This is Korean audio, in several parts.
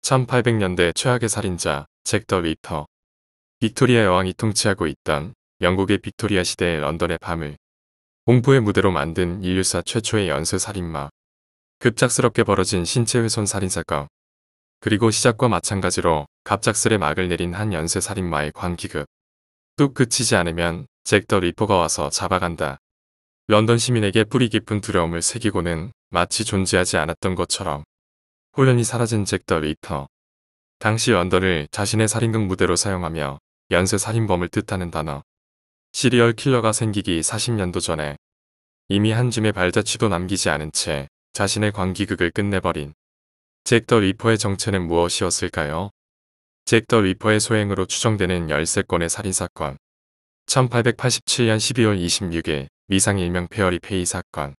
1800년대 최악의 살인자 잭 더 리퍼. 빅토리아 여왕이 통치하고 있던 영국의 빅토리아 시대의 런던의 밤을 공포의 무대로 만든 인류사 최초의 연쇄살인마. 급작스럽게 벌어진 신체훼손 살인사건. 그리고 시작과 마찬가지로 갑작스레 막을 내린 한 연쇄살인마의 관기급. 뚝 그치지 않으면 잭 더 리퍼가 와서 잡아간다. 런던 시민에게 뿌리 깊은 두려움을 새기고는 마치 존재하지 않았던 것처럼 호련히 사라진 잭 더 리퍼. 당시 런던을 자신의 살인극 무대로 사용하며 연쇄살인범을 뜻하는 단어. 시리얼 킬러가 생기기 40년도 전에 이미 한 줌의 발자취도 남기지 않은 채 자신의 관기극을 끝내버린 잭 더 리퍼의 정체는 무엇이었을까요? 잭 더 리퍼의 소행으로 추정되는 13건의 살인사건. 1887년 12월 26일 미상 일명 페어리 페이 사건.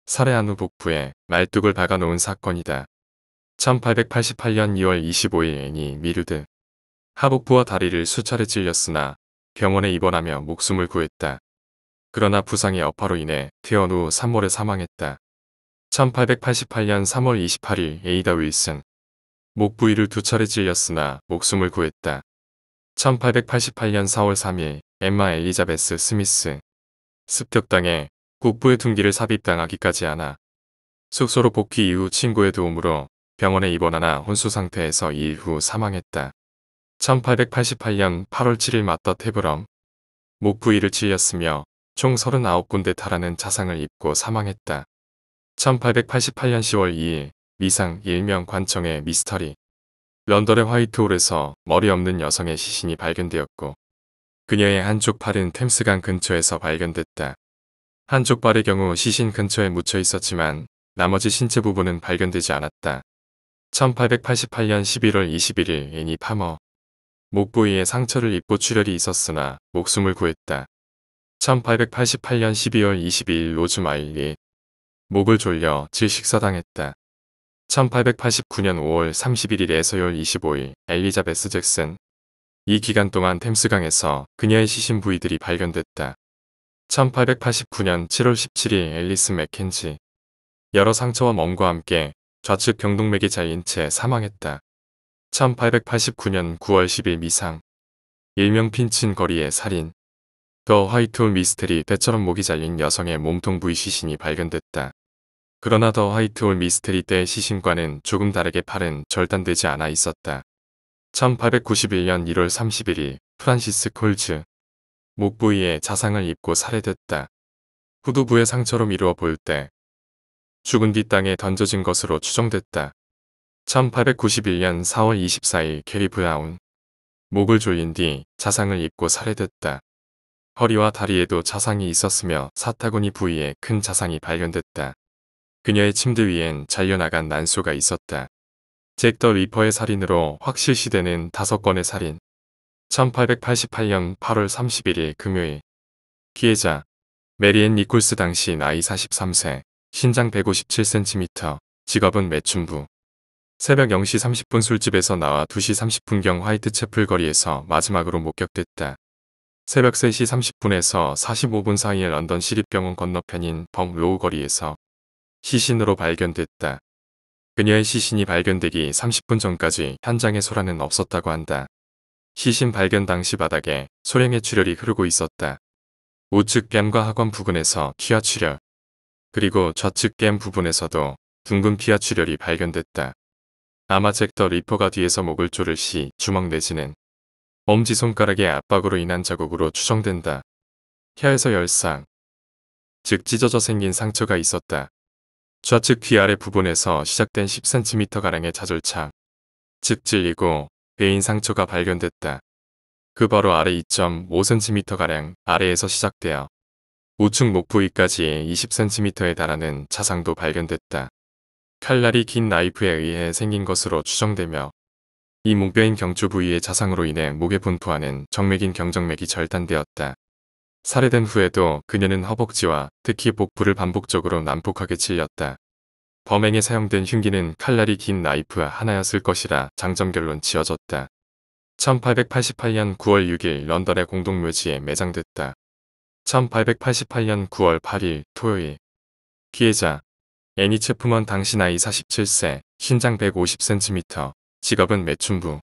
살해한 후 복부에 말뚝을 박아놓은 사건이다. 1888년 2월 25일 애니 미르드. 하복부와 다리를 수차례 찔렸으나 병원에 입원하며 목숨을 구했다. 그러나 부상의 여파로 인해 퇴원 후 3월에 사망했다. 1888년 3월 28일 에이다 윌슨. 목 부위를 2차례 찔렸으나 목숨을 구했다. 1888년 4월 3일 엠마 엘리자베스 스미스. 습격당해 국부의 둔기를 삽입당하기까지 하나 숙소로 복귀 이후 친구의 도움으로 병원에 입원하나 혼수 상태에서 2일 후 사망했다. 1888년 8월 7일 맞더 테브럼. 목 부위를 찔렸으며 총 39군데 달하는 자상을 입고 사망했다. 1888년 10월 2일 미상 일명 관청의 미스터리. 런던의 화이트홀에서 머리 없는 여성의 시신이 발견되었고 그녀의 한쪽 팔은 템스강 근처에서 발견됐다. 한쪽 발의 경우 시신 근처에 묻혀 있었지만 나머지 신체 부분은 발견되지 않았다. 1888년 11월 21일 애니 파머. 목 부위에 상처를 입고 출혈이 있었으나 목숨을 구했다. 1888년 12월 22일 로즈 마일리. 목을 졸려 질식사당했다. 1889년 5월 31일에서 10월 25일 엘리자베스 잭슨. 이 기간 동안 템스강에서 그녀의 시신 부위들이 발견됐다. 1889년 7월 17일 앨리스 맥켄지. 여러 상처와 멍과 함께 좌측 경동맥이 잘린 채 사망했다. 1889년 9월 10일 미상. 일명 핀친 거리의 살인. 더 화이트홀 미스테리. 때처럼 목이 잘린 여성의 몸통 부위 시신이 발견됐다. 그러나 더 화이트홀 미스테리 때의 시신과는 조금 다르게 팔은 절단되지 않아 있었다. 1891년 1월 31일 프란시스 콜즈. 목 부위에 자상을 입고 살해됐다. 후두부의 상처로 미루어 볼 때 죽은 뒤 땅에 던져진 것으로 추정됐다. 1891년 4월 24일 캐리 브라운. 목을 졸린 뒤 자상을 입고 살해됐다. 허리와 다리에도 자상이 있었으며 사타구니 부위에 큰 자상이 발견됐다. 그녀의 침대 위엔 잘려나간 난소가 있었다. 잭 더 리퍼의 살인으로 확실시되는 5건의 살인. 1888년 8월 31일 금요일. 피해자 메리앤 니콜스. 당시 나이 43세. 신장 157cm. 직업은 매춘부. 새벽 0시 30분 술집에서 나와 2시 30분경 화이트채플 거리에서 마지막으로 목격됐다. 새벽 3시 30분에서 45분 사이에 런던 시립병원 건너편인 벙로우 거리에서 시신으로 발견됐다. 그녀의 시신이 발견되기 30분 전까지 현장에 소란은 없었다고 한다. 시신 발견 당시 바닥에 소량의 출혈이 흐르고 있었다. 우측 뺨과 하관 부근에서 피하 출혈. 그리고 좌측 뺨 부분에서도 둥근 피하 출혈이 발견됐다. 아마 잭 더 리퍼가 뒤에서 목을 조를 시 주먹 내지는 엄지손가락의 압박으로 인한 자국으로 추정된다. 혀에서 열상, 즉 찢어져 생긴 상처가 있었다. 좌측 귀 아래 부분에서 시작된 10cm가량의 자절창, 즉 찔리고 베인 상처가 발견됐다. 그 바로 아래 2.5cm가량 아래에서 시작되어 우측 목 부위까지 20cm에 달하는 자상도 발견됐다. 칼날이 긴 나이프에 의해 생긴 것으로 추정되며 이 목뼈인 경추 부위의 자상으로 인해 목에 분포하는 정맥인 경정맥이 절단되었다. 살해된 후에도 그녀는 허벅지와 특히 복부를 반복적으로 난폭하게 찔렸다. 범행에 사용된 흉기는 칼날이 긴 나이프 하나였을 것이라 장점결론 지어졌다. 1888년 9월 6일 런던의 공동묘지에 매장됐다. 1888년 9월 8일 토요일. 피해자 애니 체프먼. 당시 나이 47세. 신장 150cm. 직업은 매춘부.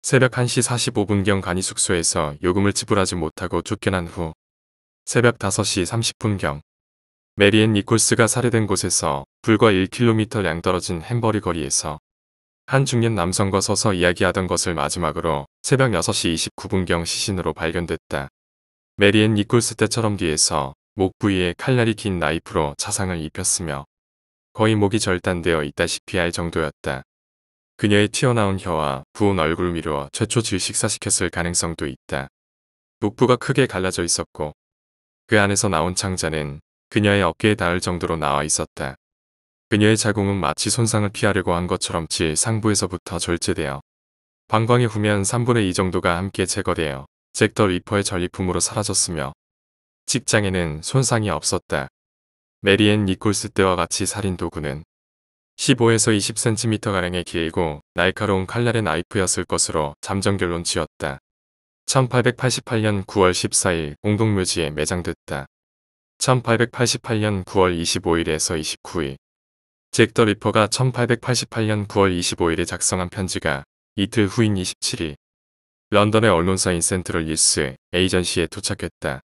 새벽 1시 45분경 간이 숙소에서 요금을 지불하지 못하고 쫓겨난 후 새벽 5시 30분경 메리앤 니콜스가 살해된 곳에서 불과 1km량 떨어진 햄버리 거리에서 한 중년 남성과 서서 이야기하던 것을 마지막으로 새벽 6시 29분경 시신으로 발견됐다. 메리앤 니콜스 때처럼 뒤에서 목 부위에 칼날이 긴 나이프로 자상을 입혔으며 거의 목이 절단되어 있다시피 할 정도였다. 그녀의 튀어나온 혀와 부은 얼굴을 미루어 최초 질식사시켰을 가능성도 있다. 복부가 크게 갈라져 있었고 그 안에서 나온 창자는 그녀의 어깨에 닿을 정도로 나와 있었다. 그녀의 자궁은 마치 손상을 피하려고 한 것처럼 질 상부에서부터 절제되어 방광의 후면 3분의 2 정도가 함께 제거되어 잭 더 리퍼의 전리품으로 사라졌으며 직장에는 손상이 없었다. 메리앤 니콜스 때와 같이 살인 도구는 15에서 20cm가량의 길고 날카로운 칼날의 나이프였을 것으로 잠정 결론 지었다. 1888년 9월 14일 공동묘지에 매장됐다. 1888년 9월 25일에서 29일 잭 더 리퍼가 1888년 9월 25일에 작성한 편지가 이틀 후인 27일 런던의 언론사인 센트럴 뉴스 에이전시에 도착했다.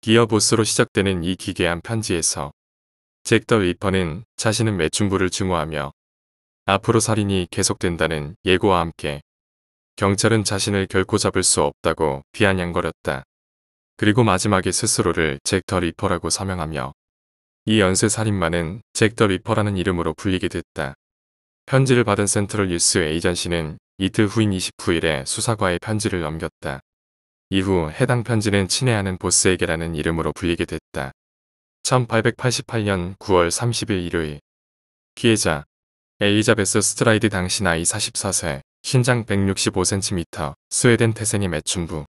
기어 보스로 시작되는 이 기괴한 편지에서 잭 더 리퍼는 자신은 매춘부를 증오하며 앞으로 살인이 계속된다는 예고와 함께 경찰은 자신을 결코 잡을 수 없다고 비아냥거렸다. 그리고 마지막에 스스로를 잭 더 리퍼라고 서명하며 이 연쇄 살인마는 잭 더 리퍼라는 이름으로 불리게 됐다. 편지를 받은 센트럴 뉴스 에이전시는 이틀 후인 29일에 수사과에 편지를 넘겼다. 이후 해당 편지는 친애하는 보스에게라는 이름으로 불리게 됐다. 1888년 9월 30일 일요일 피해자 엘리자베스 스트라이드 당시 나이 44세 신장 165cm 스웨덴 태생의 매춘부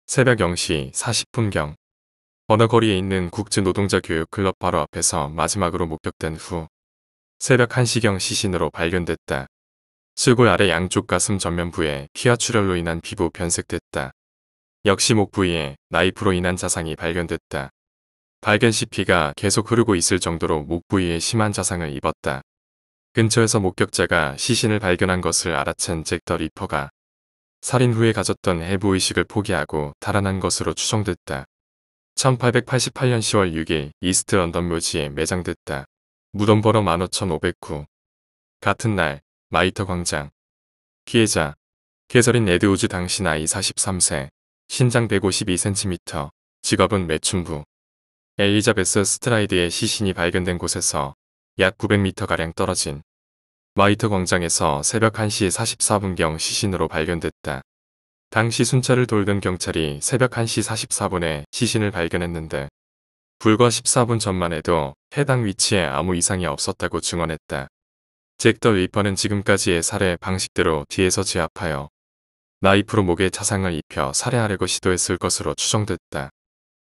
새벽 0시 40분경 어느 거리에 있는 국제 노동자 교육 클럽 바로 앞에서 마지막으로 목격된 후 새벽 1시경 시신으로 발견됐다. 쇄골 아래 양쪽 가슴 전면부에 피와 출혈로 인한 피부 변색됐다. 역시 목 부위에 나이프로 인한 자상이 발견됐다. 발견 시 피가 계속 흐르고 있을 정도로 목 부위에 심한 자상을 입었다. 근처에서 목격자가 시신을 발견한 것을 알아챈 잭 더 리퍼가 살인 후에 가졌던 해부의식을 포기하고 달아난 것으로 추정됐다. 1888년 10월 6일 이스트 런던 묘지에 매장됐다. 무덤 번호 15509 같은 날 마이터 광장 피해자 캐서린 에드우즈 당시 나이 43세 신장 152cm 직업은 매춘부 엘리자베스 스트라이드의 시신이 발견된 곳에서 약 900m가량 떨어진 마이터 광장에서 새벽 1시 44분경 시신으로 발견됐다. 당시 순찰을 돌던 경찰이 새벽 1시 44분에 시신을 발견했는데 불과 14분 전만 해도 해당 위치에 아무 이상이 없었다고 증언했다. 잭 더 리퍼는 지금까지의 살해 방식대로 뒤에서 제압하여 나이프로 목에 자상을 입혀 살해하려고 시도했을 것으로 추정됐다.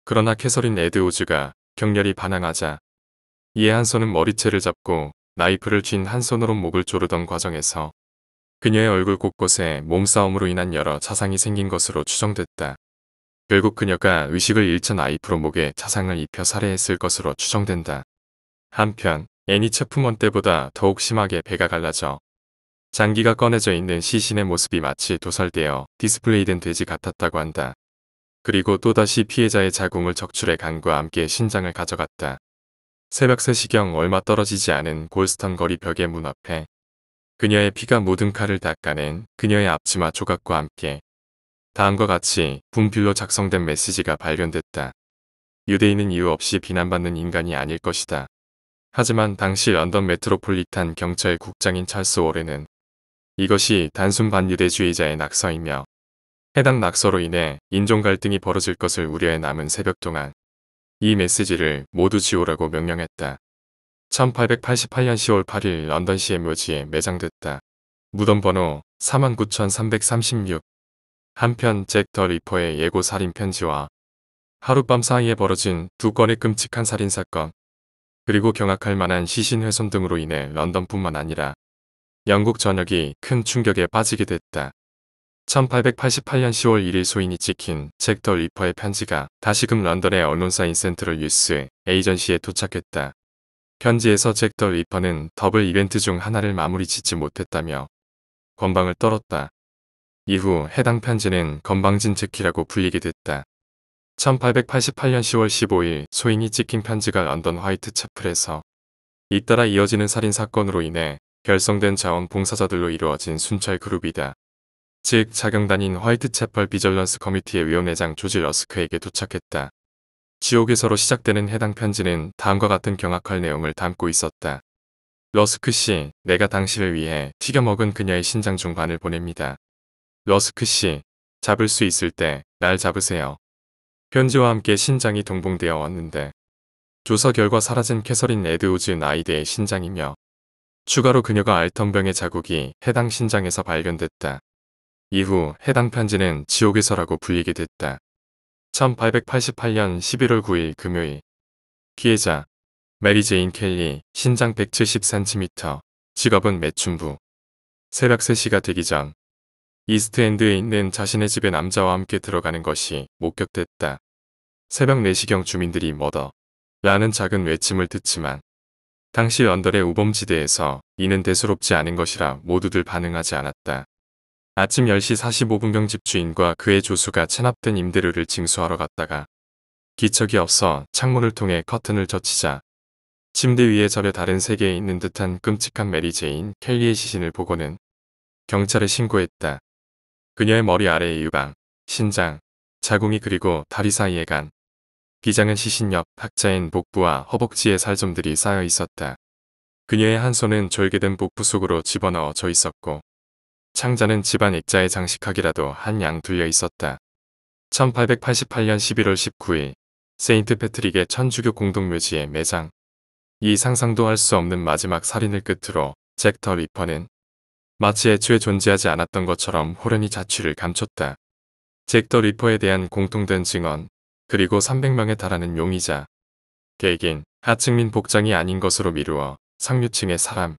그러나 캐서린 에드우즈가 격렬히 반항하자 이에 한 손은 머리채를 잡고 나이프를 쥔 한 손으로 목을 조르던 과정에서 그녀의 얼굴 곳곳에 몸싸움으로 인한 여러 자상이 생긴 것으로 추정됐다. 결국 그녀가 의식을 잃자 나이프로 목에 자상을 입혀 살해했을 것으로 추정된다. 한편 애니 체프먼 때보다 더욱 심하게 배가 갈라져 장기가 꺼내져 있는 시신의 모습이 마치 도살되어 디스플레이된 돼지 같았다고 한다. 그리고 또다시 피해자의 자궁을 적출해 간과 함께 신장을 가져갔다. 새벽 3시경 얼마 떨어지지 않은 골스턴 거리 벽의 문 앞에 그녀의 피가 묻은 칼을 닦아낸 그녀의 앞치마 조각과 함께 다음과 같이 분필로 작성된 메시지가 발견됐다. 유대인은 이유 없이 비난받는 인간이 아닐 것이다. 하지만 당시 런던 메트로폴리탄 경찰 국장인 찰스 워렌은 이것이 단순 반유대주의자의 낙서이며 해당 낙서로 인해 인종 갈등이 벌어질 것을 우려해 남은 새벽 동안 이 메시지를 모두 지우라고 명령했다. 1888년 10월 8일 런던시의 묘지에 매장됐다. 무덤 번호 49336 한편 잭 더 리퍼의 예고 살인 편지와 하룻밤 사이에 벌어진 두 건의 끔찍한 살인사건 그리고 경악할 만한 시신 훼손 등으로 인해 런던뿐만 아니라 영국 전역이 큰 충격에 빠지게 됐다. 1888년 10월 1일 소인이 찍힌 잭 더 리퍼의 편지가 다시금 런던의 언론사인 센트럴 뉴스 에이전시에 도착했다. 편지에서 잭 더 리퍼는 더블 이벤트 중 하나를 마무리 짓지 못했다며 건방을 떨었다. 이후 해당 편지는 건방진 즉키라고 불리게 됐다. 1888년 10월 15일 소인이 찍힌 편지가 런던 화이트채플에서 잇따라 이어지는 살인사건으로 인해 결성된 자원봉사자들로 이루어진 순찰 그룹이다. 즉 자경단인 화이트채플 비절런스 커미티의 위원회장 조지 러스크에게 도착했다. 지옥에서로 시작되는 해당 편지는 다음과 같은 경악할 내용을 담고 있었다. 러스크 씨, 내가 당신을 위해 튀겨먹은 그녀의 신장 중 반을 보냅니다. 러스크 씨, 잡을 수 있을 때 날 잡으세요. 편지와 함께 신장이 동봉되어 왔는데 조사 결과 사라진 캐서린 에드우즈 나이드의 신장이며 추가로 그녀가 앓던 병의 자국이 해당 신장에서 발견됐다. 이후 해당 편지는 지옥에서라고 불리게 됐다. 1888년 11월 9일 금요일 피해자 메리 제인 켈리 신장 170cm 직업은 매춘부 새벽 3시가 되기 전 이스트엔드에 있는 자신의 집에 남자와 함께 들어가는 것이 목격됐다. 새벽 4시경 주민들이 머더 라는 작은 외침을 듣지만 당시 런던의 우범지대에서 이는 대수롭지 않은 것이라 모두들 반응하지 않았다. 아침 10시 45분경 집주인과 그의 조수가 체납된 임대료를 징수하러 갔다가 기척이 없어 창문을 통해 커튼을 젖히자 침대 위에 절여 다른 세계에 있는 듯한 끔찍한 메리 제인 켈리의 시신을 보고는 경찰에 신고했다. 그녀의 머리 아래의 유방, 신장, 자궁이 그리고 다리 사이에 간, 비장은 시신 옆 학자인 복부와 허벅지에 살점들이 쌓여 있었다. 그녀의 한 손은 졸개된 복부 속으로 집어넣어져 있었고 창자는 집안 액자에 장식하기라도 한 양 둘려 있었다. 1888년 11월 19일 세인트 패트릭의 천주교 공동묘지의 매장. 이 상상도 할 수 없는 마지막 살인을 끝으로 잭 더 리퍼는 마치 애초에 존재하지 않았던 것처럼 호련히 자취를 감췄다. 잭 더 리퍼에 대한 공통된 증언, 그리고 300명에 달하는 용의자, 개긴, 하층민 복장이 아닌 것으로 미루어 상류층의 사람,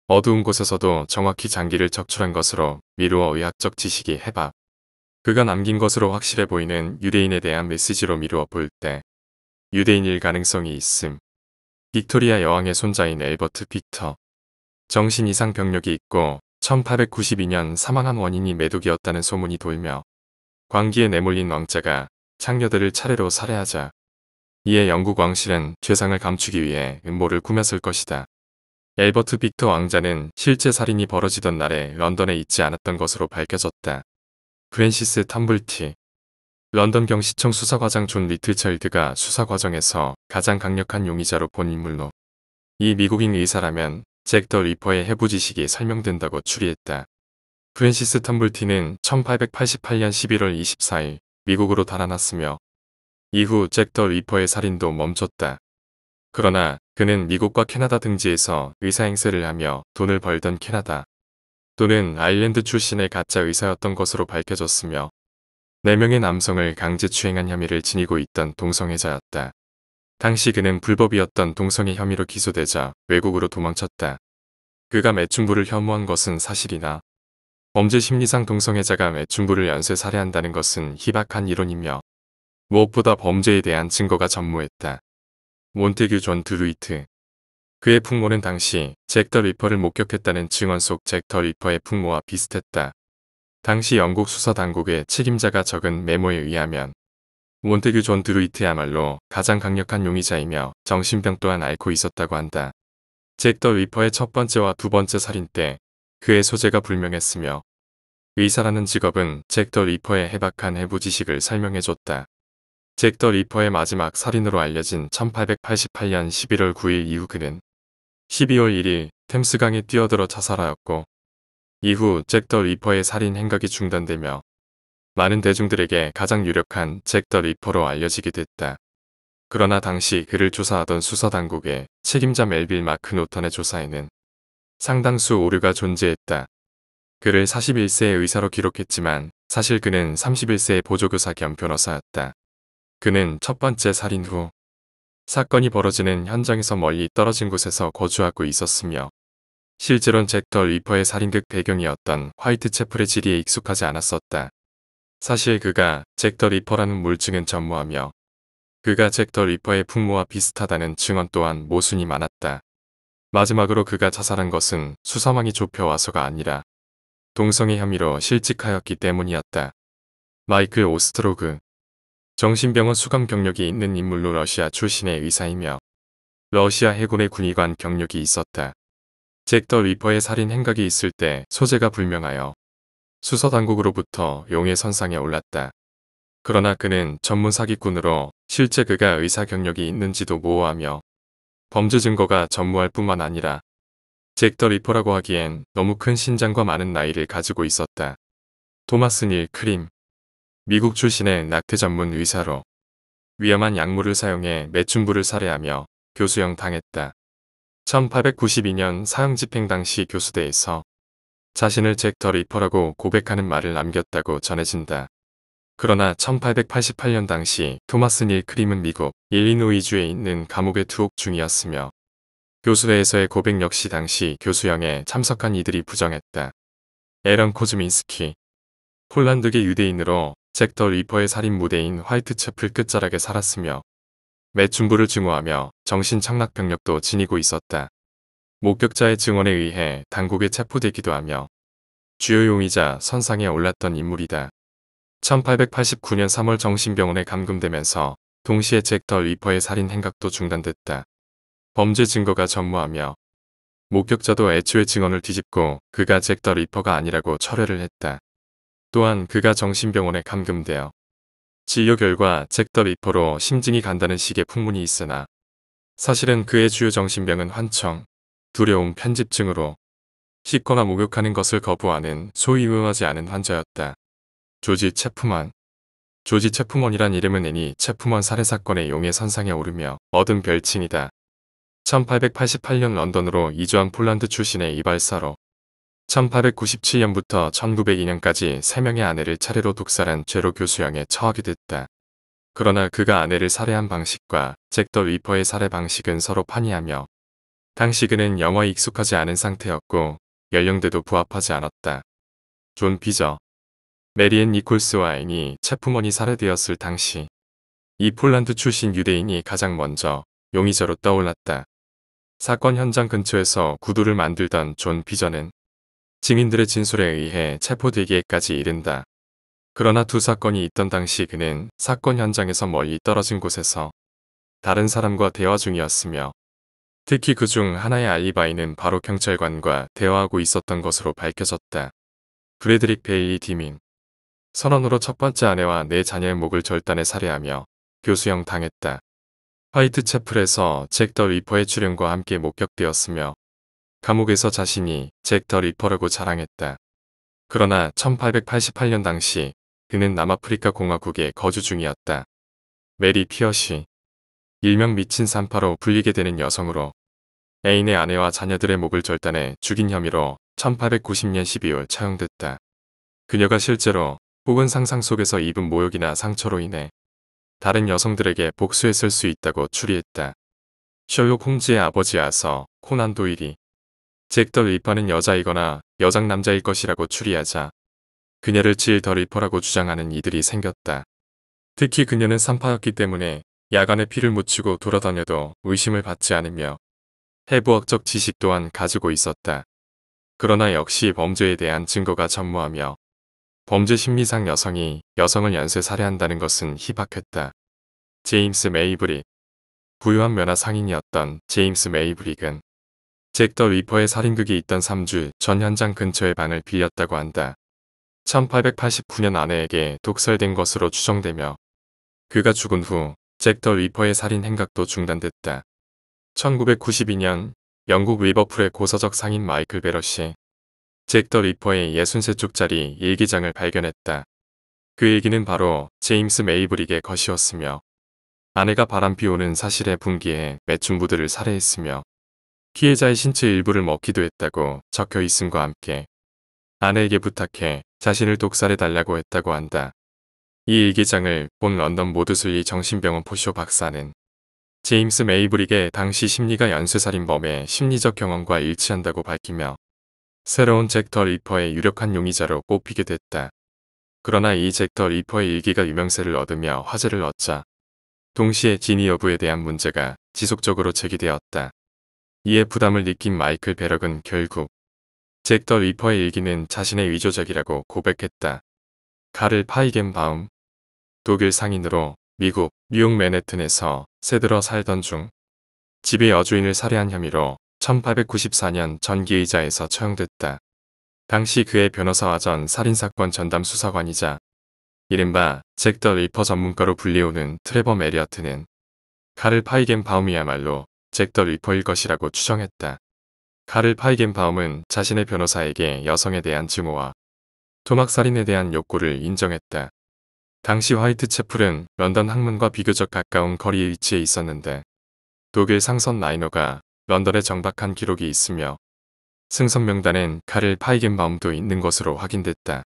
어두운 곳에서도 정확히 장기를 적출한 것으로 미루어 의학적 지식이 해박, 그가 남긴 것으로 확실해 보이는 유대인에 대한 메시지로 미루어 볼 때 유대인일 가능성이 있음. 빅토리아 여왕의 손자인 엘버트 빅터. 정신 이상 병력이 있고 1892년 사망한 원인이 매독이었다는 소문이 돌며 광기에 내몰린 왕자가 창녀들을 차례로 살해하자 이에 영국 왕실은 죄상을 감추기 위해 음모를 꾸몄을 것이다. 엘버트 빅터 왕자는 실제 살인이 벌어지던 날에 런던에 있지 않았던 것으로 밝혀졌다. 프랜시스 텀블티 런던 경시청 수사과장 존 리틀차일드가 수사 과정에서 가장 강력한 용의자로 본 인물로 이 미국인 의사라면 잭 더 리퍼의 해부 지식이 설명된다고 추리했다. 프랜시스 텀블티는 1888년 11월 24일 미국으로 달아났으며 이후 잭 더 리퍼의 살인도 멈췄다. 그러나 그는 미국과 캐나다 등지에서 의사 행세를 하며 돈을 벌던 캐나다 또는 아일랜드 출신의 가짜 의사였던 것으로 밝혀졌으며 4명의 남성을 강제 추행한 혐의를 지니고 있던 동성애자였다. 당시 그는 불법이었던 동성애 혐의로 기소되자 외국으로 도망쳤다. 그가 매춘부를 혐오한 것은 사실이나 범죄 심리상 동성애자가 매춘부를 연쇄 살해한다는 것은 희박한 이론이며 무엇보다 범죄에 대한 증거가 전무했다. 몬테규 존 드루이트 그의 풍모는 당시 잭 더 리퍼를 목격했다는 증언 속 잭 더 리퍼의 풍모와 비슷했다. 당시 영국 수사당국의 책임자가 적은 메모에 의하면 몬테규 존 드루이트야말로 가장 강력한 용의자이며 정신병 또한 앓고 있었다고 한다. 잭 더 리퍼의 첫 번째와 두 번째 살인 때 그의 소재가 불명했으며 의사라는 직업은 잭 더 리퍼의 해박한 해부 지식을 설명해줬다. 잭 더 리퍼의 마지막 살인으로 알려진 1888년 11월 9일 이후 그는 12월 1일 템스강에 뛰어들어 자살하였고 이후 잭 더 리퍼의 살인 행각이 중단되며 많은 대중들에게 가장 유력한 잭 더 리퍼로 알려지게 됐다. 그러나 당시 그를 조사하던 수사당국의 책임자 멜빌 마크 노턴의 조사에는 상당수 오류가 존재했다. 그를 41세의 의사로 기록했지만 사실 그는 31세의 보조교사 겸 변호사였다. 그는 첫 번째 살인 후 사건이 벌어지는 현장에서 멀리 떨어진 곳에서 거주하고 있었으며 실제로는 잭 더 리퍼의 살인극 배경이었던 화이트채플의 지리에 익숙하지 않았었다. 사실 그가 잭 더 리퍼라는 물증은 전무하며 그가 잭 더 리퍼의 풍모와 비슷하다는 증언 또한 모순이 많았다. 마지막으로 그가 자살한 것은 수사망이 좁혀와서가 아니라 동성애 혐의로 실직하였기 때문이었다. 마이클 오스트로그. 정신병원 수감 경력이 있는 인물로 러시아 출신의 의사이며 러시아 해군의 군의관 경력이 있었다. 잭 더 리퍼의 살인 행각이 있을 때 소재가 불명하여 수서당국으로부터 용의 선상에 올랐다. 그러나 그는 전문 사기꾼으로 실제 그가 의사 경력이 있는지도 모호하며 범죄 증거가 전무할 뿐만 아니라 잭 더 리퍼라고 하기엔 너무 큰 신장과 많은 나이를 가지고 있었다. 토마스 닐 크림. 미국 출신의 낙태 전문 의사로 위험한 약물을 사용해 매춘부를 살해하며 교수형 당했다. 1892년 사형 집행 당시 교수대에서 자신을 잭 더 리퍼라고 고백하는 말을 남겼다고 전해진다. 그러나 1888년 당시 토마스 닐 크림은 미국 일리노이주에 있는 감옥에 투옥 중이었으며 교수대에서의 고백 역시 당시 교수형에 참석한 이들이 부정했다. 에런 코즈민스키. 폴란드계 유대인으로 잭 더 리퍼의 살인 무대인 화이트채플 끝자락에 살았으며 매춘부를 증오하며 정신착락 병력도 지니고 있었다. 목격자의 증언에 의해 당국에 체포되기도 하며 주요 용의자 선상에 올랐던 인물이다. 1889년 3월 정신병원에 감금되면서 동시에 잭 더 리퍼의 살인 행각도 중단됐다. 범죄 증거가 전무하며 목격자도 애초에 증언을 뒤집고 그가 잭 더 리퍼가 아니라고 철회를 했다. 또한 그가 정신병원에 감금되어 진료 결과 잭 더 리퍼로 심증이 간다는 식의 풍문이 있으나 사실은 그의 주요 정신병은 환청, 두려움, 편집증으로 씻거나 목욕하는 것을 거부하는 소위 음하지 않은 환자였다. 조지 체프먼. 조지 체프먼이란 이름은 애니 체프먼 살해사건의 용의 선상에 오르며 얻은 별칭이다. 1888년 런던으로 이주한 폴란드 출신의 이발사로 1897년부터 1902년까지 3명의 아내를 차례로 독살한 죄로 교수형에 처하게 됐다. 그러나 그가 아내를 살해한 방식과 잭 더 리퍼의 살해 방식은 서로 판이하며 당시 그는 영어에 익숙하지 않은 상태였고 연령대도 부합하지 않았다. 존 피저. 메리앤 니콜스와 애니 체프먼이 살해되었을 당시 이 폴란드 출신 유대인이 가장 먼저 용의자로 떠올랐다. 사건 현장 근처에서 구두를 만들던 존 피저는 증인들의 진술에 의해 체포되기에까지 이른다. 그러나 두 사건이 있던 당시 그는 사건 현장에서 멀리 떨어진 곳에서 다른 사람과 대화 중이었으며 특히 그중 하나의 알리바이는 바로 경찰관과 대화하고 있었던 것으로 밝혀졌다. 브래드릭 베일리 디민. 선언으로 첫 번째 아내와 네 자녀의 목을 절단해 살해하며 교수형 당했다. 화이트채플에서 잭 더 리퍼의 출연과 함께 목격되었으며 감옥에서 자신이 잭 더 리퍼라고 자랑했다. 그러나 1888년 당시 그는 남아프리카 공화국에 거주 중이었다. 메리 피어시. 일명 미친 산파로 불리게 되는 여성으로 애인의 아내와 자녀들의 목을 절단해 죽인 혐의로 1890년 12월 처형됐다. 그녀가 실제로 혹은 상상 속에서 입은 모욕이나 상처로 인해 다른 여성들에게 복수했을 수 있다고 추리했다. 셜록 홈즈의 아버지 아서 코난 도일이 잭 더 리퍼는 여자이거나 여장 남자일 것이라고 추리하자 그녀를 질 더 리퍼라고 주장하는 이들이 생겼다. 특히 그녀는 산파였기 때문에 야간에 피를 묻히고 돌아다녀도 의심을 받지 않으며 해부학적 지식 또한 가지고 있었다. 그러나 역시 범죄에 대한 증거가 전무하며 범죄 심리상 여성이 여성을 연쇄 살해한다는 것은 희박했다. 제임스 메이브릭. 부유한 면화 상인이었던 제임스 메이브릭은 잭 더 리퍼의 살인극이 있던 3주 전 현장 근처의 방을 빌렸다고 한다. 1889년 아내에게 독살된 것으로 추정되며 그가 죽은 후 잭 더 리퍼의 살인 행각도 중단됐다. 1992년 영국 리버풀의 고서적 상인 마이클 베러시 잭 더 리퍼의 63쪽짜리 일기장을 발견했다. 그 일기는 바로 제임스 메이브릭의 것이었으며 아내가 바람 피우는 사실에 분기해 매춘부들을 살해했으며 피해자의 신체 일부를 먹기도 했다고 적혀 있음과 함께 아내에게 부탁해 자신을 독살해달라고 했다고 한다. 이 일기장을 본 런던 모드슬리 정신병원 포쇼 박사는 제임스 메이브릭의 당시 심리가 연쇄살인범의 심리적 경험과 일치한다고 밝히며 새로운 잭 더 리퍼의 유력한 용의자로 꼽히게 됐다. 그러나 이 잭 더 리퍼의 일기가 유명세를 얻으며 화제를 얻자 동시에 진위 여부에 대한 문제가 지속적으로 제기되었다. 이에 부담을 느낀 마이클 베럭은 결국 잭 더 리퍼의 일기는 자신의 위조작이라고 고백했다. 카를 파이겐바움, 독일 상인으로 미국 뉴욕 맨해튼에서 새들어 살던 중 집의 여주인을 살해한 혐의로 1894년 전기의자에서 처형됐다. 당시 그의 변호사와 전 살인사건 전담 수사관이자 이른바 잭 더 리퍼 전문가로 불리우는 트레버 메리어트는 카를 파이겐바움이야말로 잭 더 리퍼일 것이라고 추정했다. 카를 파이겐바움은 자신의 변호사에게 여성에 대한 증오와 토막살인에 대한 욕구를 인정했다. 당시 화이트채플은 런던 항문과 비교적 가까운 거리에 위치해 있었는데 독일 상선 라이너가 런던에 정박한 기록이 있으며 승선 명단엔 카를 파이겐바움도 있는 것으로 확인됐다.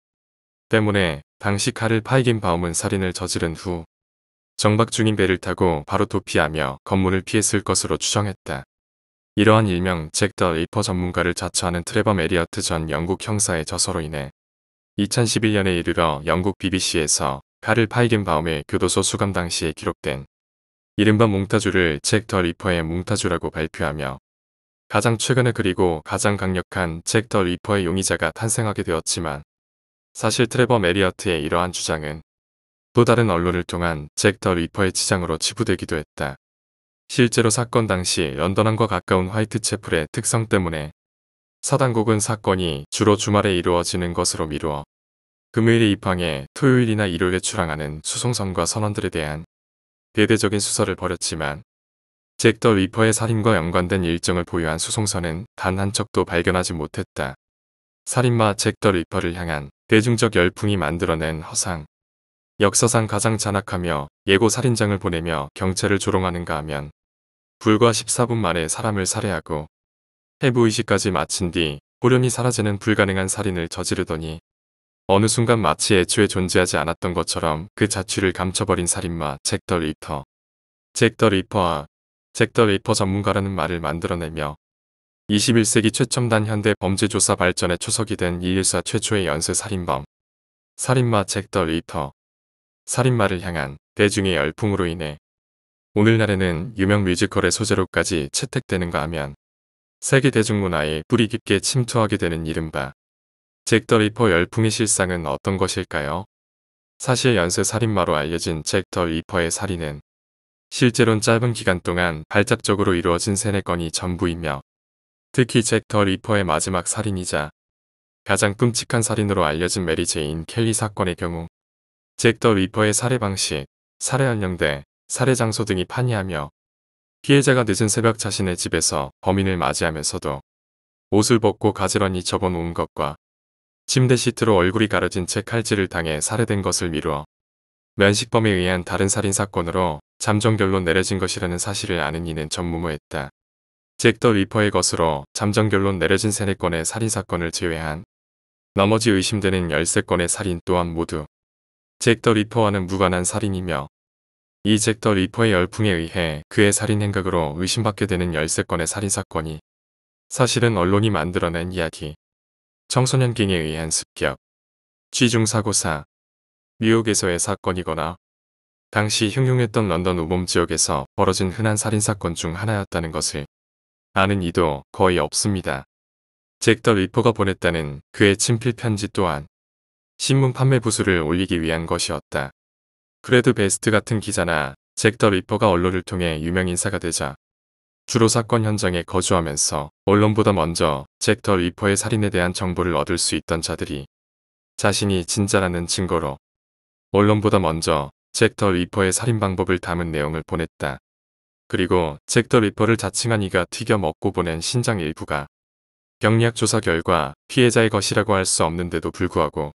때문에 당시 카를 파이겐바움은 살인을 저지른 후 정박 중인 배를 타고 바로 도피하며 검문을 피했을 것으로 추정했다. 이러한 일명 잭 더 리퍼 전문가를 자처하는 트레버 메리어트 전 영국 형사의 저서로 인해 2011년에 이르러 영국 BBC에서 카를 파이겐바움의 교도소 수감 당시에 기록된 이른바 몽타주를 잭 더 리퍼의 몽타주라고 발표하며 가장 최근에 그리고 가장 강력한 잭 더 리퍼의 용의자가 탄생하게 되었지만 사실 트레버 메리어트의 이러한 주장은 또 다른 언론을 통한 잭 더 리퍼의 치장으로 치부되기도 했다. 실제로 사건 당시 런던항과 가까운 화이트채플의 특성 때문에 사단국은 사건이 주로 주말에 이루어지는 것으로 미루어 금요일에 입항해 토요일이나 일요일에 출항하는 수송선과 선원들에 대한 대대적인 수사를 벌였지만 잭 더 리퍼의 살인과 연관된 일정을 보유한 수송선은 단 한 척도 발견하지 못했다. 살인마 잭 더 리퍼를 향한 대중적 열풍이 만들어낸 허상. 역사상 가장 잔악하며 예고 살인장을 보내며 경찰을 조롱하는가 하면 불과 14분 만에 사람을 살해하고 해부의식까지 마친 뒤 호련히 사라지는 불가능한 살인을 저지르더니 어느 순간 마치 애초에 존재하지 않았던 것처럼 그 자취를 감춰버린 살인마 잭 더 리퍼. 잭 더 리퍼와 잭 더 리퍼 전문가라는 말을 만들어내며 21세기 최첨단 현대 범죄조사 발전의 초석이 된 인류사 최초의 연쇄 살인범. 살인마 잭 더 리퍼. 살인마를 향한 대중의 열풍으로 인해 오늘날에는 유명 뮤지컬의 소재로까지 채택되는가 하면 세계 대중문화에 뿌리 깊게 침투하게 되는 이른바 잭 더 리퍼 열풍의 실상은 어떤 것일까요? 사실 연쇄 살인마로 알려진 잭 더 리퍼의 살인은 실제론 짧은 기간 동안 발작적으로 이루어진 3-4건이 전부이며 특히 잭 더 리퍼의 마지막 살인이자 가장 끔찍한 살인으로 알려진 메리 제인 켈리 사건의 경우 잭 더 리퍼의 살해 방식, 살해 연령대, 살해 장소 등이 판이하며 피해자가 늦은 새벽 자신의 집에서 범인을 맞이하면서도 옷을 벗고 가지런히 접어놓은 것과 침대 시트로 얼굴이 가려진 채 칼질을 당해 살해된 것을 미루어 면식범에 의한 다른 살인사건으로 잠정 결론 내려진 것이라는 사실을 아는 이는 전무후무했다. 잭 더 리퍼의 것으로 잠정 결론 내려진 3-4건의 살인사건을 제외한 나머지 의심되는 13건의 살인 또한 모두 잭 더 리퍼와는 무관한 살인이며 이 잭 더 리퍼의 열풍에 의해 그의 살인 행각으로 의심받게 되는 13건의 살인사건이 사실은 언론이 만들어낸 이야기. 청소년갱에 의한 습격, 쥐중사고사, 뉴욕에서의 사건이거나 당시 흉흉했던 런던 우범 지역에서 벌어진 흔한 살인사건 중 하나였다는 것을 아는 이도 거의 없습니다. 잭 더 리퍼가 보냈다는 그의 친필 편지 또한 신문 판매 부수를 올리기 위한 것이었다. 프레드 베스트 같은 기자나 잭 더 리퍼가 언론을 통해 유명인사가 되자 주로 사건 현장에 거주하면서 언론보다 먼저 잭 더 리퍼의 살인에 대한 정보를 얻을 수 있던 자들이 자신이 진짜라는 증거로 언론보다 먼저 잭 더 리퍼의 살인 방법을 담은 내용을 보냈다. 그리고 잭 더 리퍼를 자칭한 이가 튀겨 먹고 보낸 신장 일부가 경리학 조사 결과 피해자의 것이라고 할 수 없는데도 불구하고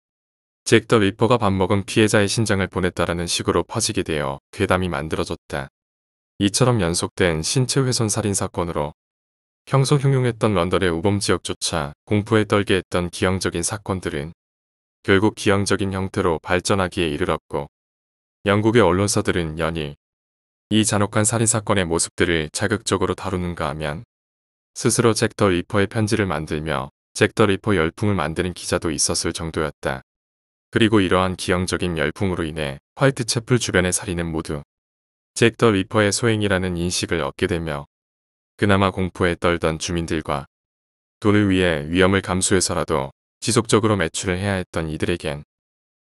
잭 더 리퍼가 밥 먹은 피해자의 신장을 보냈다라는 식으로 퍼지게 되어 괴담이 만들어졌다. 이처럼 연속된 신체 훼손 살인 사건으로 평소 흉흉했던 런던의 우범 지역조차 공포에 떨게 했던 기형적인 사건들은 결국 기형적인 형태로 발전하기에 이르렀고 영국의 언론사들은 연일 이 잔혹한 살인사건의 모습들을 자극적으로 다루는가 하면 스스로 잭 더 리퍼의 편지를 만들며 잭 더 리퍼 열풍을 만드는 기자도 있었을 정도였다. 그리고 이러한 기형적인 열풍으로 인해 화이트채플 주변의 살인은 모두 잭 더 리퍼의 소행이라는 인식을 얻게 되며 그나마 공포에 떨던 주민들과 돈을 위해 위험을 감수해서라도 지속적으로 매출을 해야 했던 이들에겐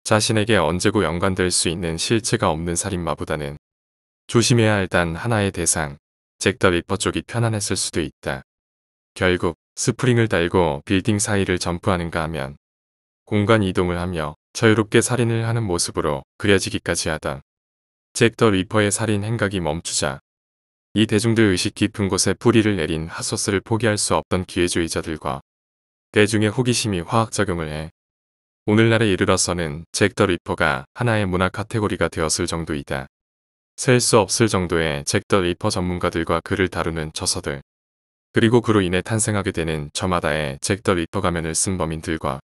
자신에게 언제고 연관될 수 있는 실체가 없는 살인마보다는 조심해야 할 단 하나의 대상, 잭 더 리퍼 쪽이 편안했을 수도 있다. 결국 스프링을 달고 빌딩 사이를 점프하는가 하면 공간 이동을 하며 자유롭게 살인을 하는 모습으로 그려지기까지 하던 잭 더 리퍼의 살인 행각이 멈추자 이 대중들 의식 깊은 곳에 뿌리를 내린 핫소스를 포기할 수 없던 기회주의자들과 대중의 호기심이 화학작용을 해 오늘날에 이르러서는 잭 더 리퍼가 하나의 문화 카테고리가 되었을 정도이다. 셀 수 없을 정도의 잭 더 리퍼 전문가들과 그를 다루는 저서들, 그리고 그로 인해 탄생하게 되는 저마다의 잭 더 리퍼 가면을 쓴 범인들과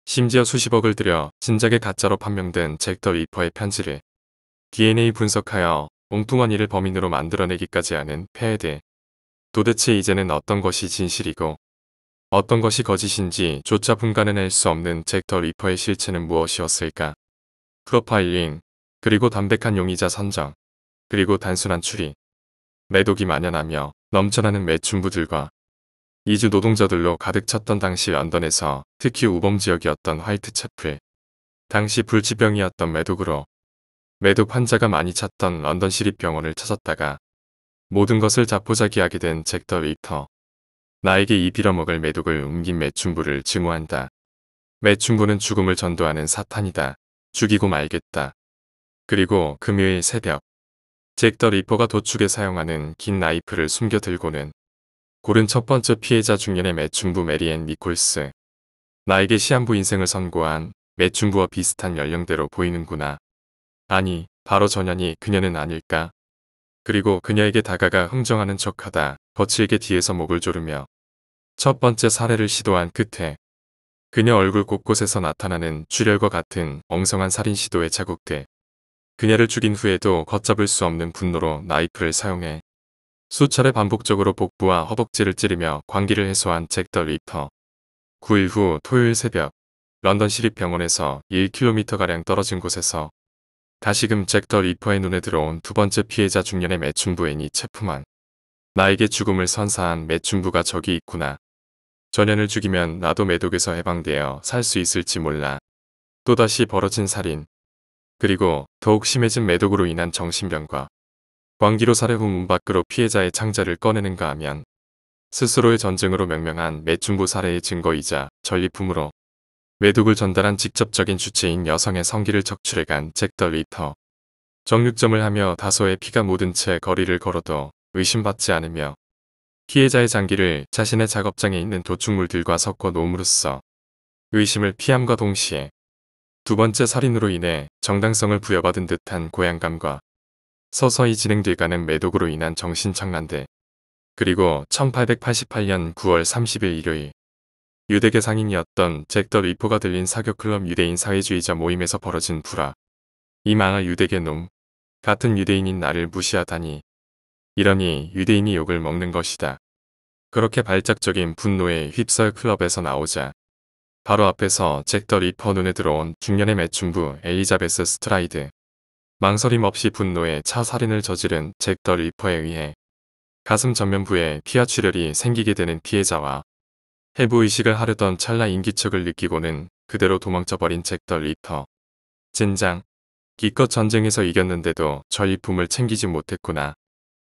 심지어 수십억을 들여 진작에 가짜로 판명된 잭 더 리퍼의 편지를 DNA 분석하여 엉뚱한 이를 범인으로 만들어내기까지 하는 폐해들. 도대체 이제는 어떤 것이 진실이고 어떤 것이 거짓인지 조차 분간해낼 수 없는 잭 더 리퍼의 실체는 무엇이었을까? 프로파일링, 그리고 담백한 용의자 선정, 그리고 단순한 추리, 매독이 만연하며 넘쳐나는 매춘부들과 이주 노동자들로 가득 찼던 당시 런던에서 특히 우범지역이었던 화이트채플, 당시 불치병이었던 매독으로 매독 환자가 많이 찾던 런던 시립병원을 찾았다가 모든 것을 자포자기하게 된 잭 더 리퍼. 나에게 이 빌어먹을 매독을 옮긴 매춘부를 증오한다. 매춘부는 죽음을 전도하는 사탄이다. 죽이고 말겠다. 그리고 금요일 새벽 잭 더 리퍼가 도축에 사용하는 긴 나이프를 숨겨 들고는 고른 첫 번째 피해자 중년의 매춘부 메리앤 니콜스. 나에게 시한부 인생을 선고한 매춘부와 비슷한 연령대로 보이는구나. 아니, 바로 전현이 그녀는 아닐까? 그리고 그녀에게 다가가 흥정하는 척하다 거칠게 뒤에서 목을 조르며 첫 번째 살해를 시도한 끝에 그녀 얼굴 곳곳에서 나타나는 출혈과 같은 엉성한 살인 시도의 자국들. 그녀를 죽인 후에도 걷잡을 수 없는 분노로 나이프를 사용해 수차례 반복적으로 복부와 허벅지를 찌르며 광기를 해소한 잭 더 리퍼. 9일 후 토요일 새벽 런던 시립병원에서 1km가량 떨어진 곳에서 다시금 잭 더 리퍼의 눈에 들어온 두 번째 피해자 중년의 매춘부 애니 체프만. 나에게 죽음을 선사한 매춘부가 저기 있구나. 전현을 죽이면 나도 매독에서 해방되어 살 수 있을지 몰라. 또다시 벌어진 살인. 그리고 더욱 심해진 매독으로 인한 정신병과 광기로 살해 후 문 밖으로 피해자의 창자를 꺼내는가 하면 스스로의 전쟁으로 명명한 매춘부 살해의 증거이자 전리품으로 매독을 전달한 직접적인 주체인 여성의 성기를 적출해간 잭 더 리퍼. 정육점을 하며 다소의 피가 묻은 채 거리를 걸어도 의심받지 않으며 피해자의 장기를 자신의 작업장에 있는 도축물들과 섞어 놓음으로써 의심을 피함과 동시에 두 번째 살인으로 인해 정당성을 부여받은 듯한 고양감과 서서히 진행돼가는 매독으로 인한 정신착란들. 그리고 1888년 9월 30일 일요일 유대계 상인이었던 잭 더 리퍼가 들린 사교클럽 유대인 사회주의자 모임에서 벌어진 불화. 이 망할 유대계 놈. 같은 유대인인 나를 무시하다니. 이러니 유대인이 욕을 먹는 것이다. 그렇게 발작적인 분노에 휩싸여 클럽에서 나오자 바로 앞에서 잭 더 리퍼 눈에 들어온 중년의 매춘부 엘리자베스 스트라이드. 망설임 없이 분노에 차 살인을 저지른 잭 더 리퍼에 의해 가슴 전면부에 피와 출혈이 생기게 되는 피해자와 해부의식을 하려던 찰나 인기척을 느끼고는 그대로 도망쳐버린 잭 더 리퍼. 젠장. 기껏 전쟁에서 이겼는데도 전리품을 챙기지 못했구나.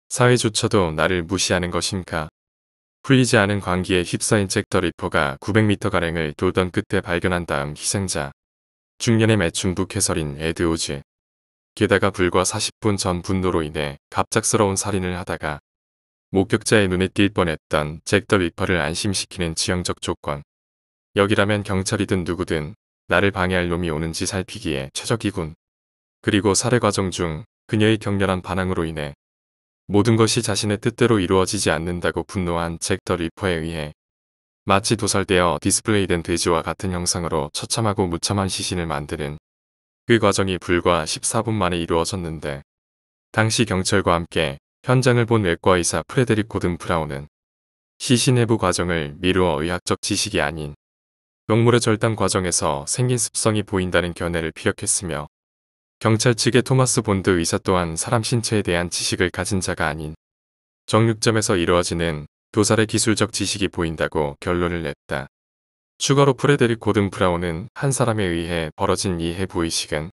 사회조차도 나를 무시하는 것인가. 풀리지 않은 광기에 휩싸인 잭 더 리퍼가 900m가량을 돌던 끝에 발견한 다음 희생자. 중년의 매춘부 캐서린 에드우즈. 게다가 불과 40분 전 분노로 인해 갑작스러운 살인을 하다가 목격자의 눈에 띌 뻔했던 잭 더 리퍼를 안심시키는 지형적 조건. 여기라면 경찰이든 누구든 나를 방해할 놈이 오는지 살피기에 최적이군. 그리고 살해 과정 중 그녀의 격렬한 반항으로 인해 모든 것이 자신의 뜻대로 이루어지지 않는다고 분노한 잭 더 리퍼에 의해 마치 도살되어 디스플레이된 돼지와 같은 형상으로 처참하고 무참한 시신을 만드는 그 과정이 불과 14분 만에 이루어졌는데 당시 경찰과 함께 현장을 본 외과 의사 프레데릭 고든 브라운은 시신 해부 과정을 미루어 의학적 지식이 아닌 명물의 절단 과정에서 생긴 습성이 보인다는 견해를 피력했으며 경찰 측의 토마스 본드 의사 또한 사람 신체에 대한 지식을 가진 자가 아닌 정육점에서 이루어지는 교살의 기술적 지식이 보인다고 결론을 냈다. 추가로 프레데릭 고든 브라운은 한 사람에 의해 벌어진 이 해부의식은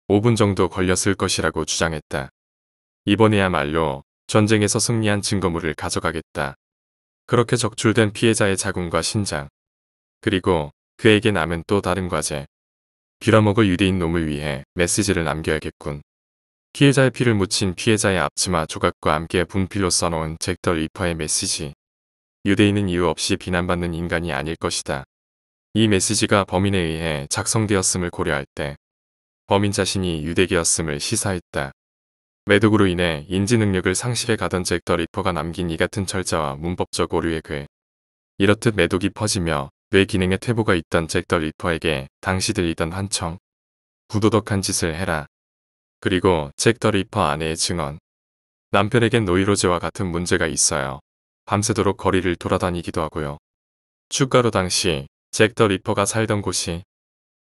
5분 정도 걸렸을 것이라고 주장했다. 이번에야말로 전쟁에서 승리한 증거물을 가져가겠다. 그렇게 적출된 피해자의 자궁과 신장, 그리고 그에게 남은 또 다른 과제, 빌어먹을 유대인 놈을 위해 메시지를 남겨야겠군. 피해자의 피를 묻힌 피해자의 앞치마 조각과 함께 분필로 써놓은 잭 더 리퍼의 메시지. 유대인은 이유 없이 비난받는 인간이 아닐 것이다. 이 메시지가 범인에 의해 작성되었음을 고려할 때 범인 자신이 유대계였음을 시사했다. 매독으로 인해 인지 능력을 상실해 가던 잭 더 리퍼가 남긴 이 같은 철자와 문법적 오류의 글. 이렇듯 매독이 퍼지며 뇌 기능에 퇴보가 있던 잭 더 리퍼에게 당시 들리던 환청. 부도덕한 짓을 해라. 그리고 잭 더 리퍼 아내의 증언. 남편에겐 노이로제와 같은 문제가 있어요. 밤새도록 거리를 돌아다니기도 하고요. 추가로 당시 잭 더 리퍼가 살던 곳이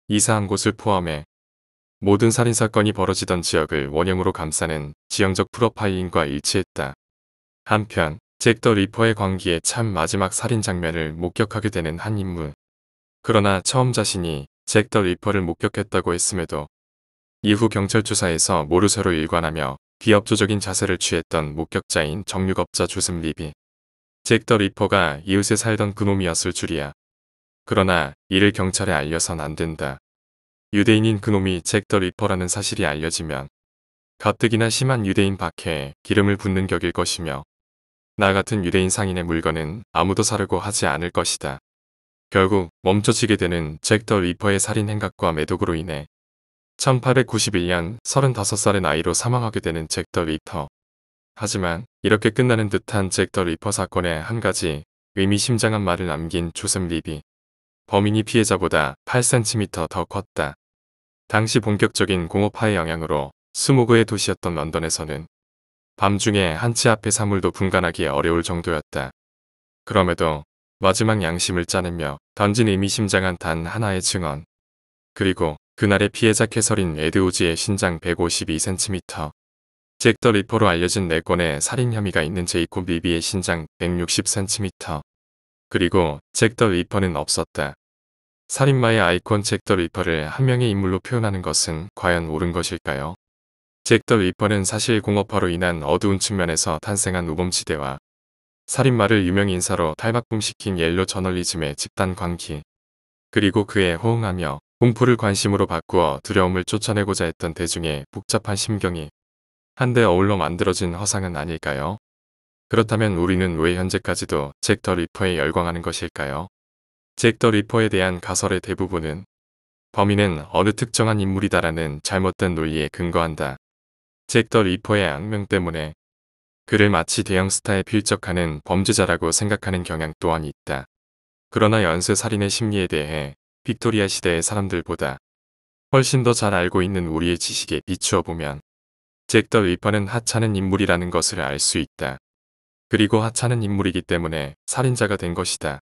이사한 곳을 포함해 모든 살인사건이 벌어지던 지역을 원형으로 감싸는 지형적 프로파일링과 일치했다. 한편 잭 더 리퍼의 광기에 참 마지막 살인 장면을 목격하게 되는 한 인물. 그러나 처음 자신이 잭 더 리퍼를 목격했다고 했음에도 이후 경찰 조사에서 모르쇠로 일관하며 비협조적인 자세를 취했던 목격자인 정육업자 조셉 리비. 잭 더 리퍼가 이웃에 살던 그놈이었을 줄이야. 그러나 이를 경찰에 알려선 안 된다. 유대인인 그놈이 잭 더 리퍼라는 사실이 알려지면 가뜩이나 심한 유대인 박해에 기름을 붓는 격일 것이며 나 같은 유대인 상인의 물건은 아무도 사려고 하지 않을 것이다. 결국 멈춰지게 되는 잭 더 리퍼의 살인 행각과 매독으로 인해 1891년 35살의 나이로 사망하게 되는 잭 더 리퍼. 하지만 이렇게 끝나는 듯한 잭 더 리퍼 사건에 한 가지 의미심장한 말을 남긴 조셉 리비. 범인이 피해자보다 8cm 더 컸다. 당시 본격적인 공업화의 영향으로 스모그의 도시였던 런던에서는 밤중에 한 치 앞의 사물도 분간하기 어려울 정도였다. 그럼에도 마지막 양심을 짜내며 던진 의미심장한 단 하나의 증언. 그리고 그날의 피해자 캐서린 에드우즈의 신장 152cm. 잭 더 리퍼로 알려진 4건의 살인 혐의가 있는 제이콥 리비의 신장 160cm. 그리고 잭 더 리퍼는 없었다. 살인마의 아이콘 잭 더 리퍼를 한 명의 인물로 표현하는 것은 과연 옳은 것일까요? 잭 더 리퍼는 사실 공업화로 인한 어두운 측면에서 탄생한 우범지대와 살인마를 유명인사로 탈바꿈시킨 옐로 저널리즘의 집단 광기, 그리고 그에 호응하며 공포를 관심으로 바꾸어 두려움을 쫓아내고자 했던 대중의 복잡한 심경이 한데 어울러 만들어진 허상은 아닐까요? 그렇다면 우리는 왜 현재까지도 잭 더 리퍼에 열광하는 것일까요? 잭 더 리퍼에 대한 가설의 대부분은 범인은 어느 특정한 인물이다라는 잘못된 논리에 근거한다. 잭 더 리퍼의 악명 때문에 그를 마치 대형 스타에 필적하는 범죄자라고 생각하는 경향 또한 있다. 그러나 연쇄살인의 심리에 대해 빅토리아 시대의 사람들보다 훨씬 더 잘 알고 있는 우리의 지식에 비추어 보면 잭 더 리퍼는 하찮은 인물이라는 것을 알 수 있다. 그리고 하찮은 인물이기 때문에 살인자가 된 것이다.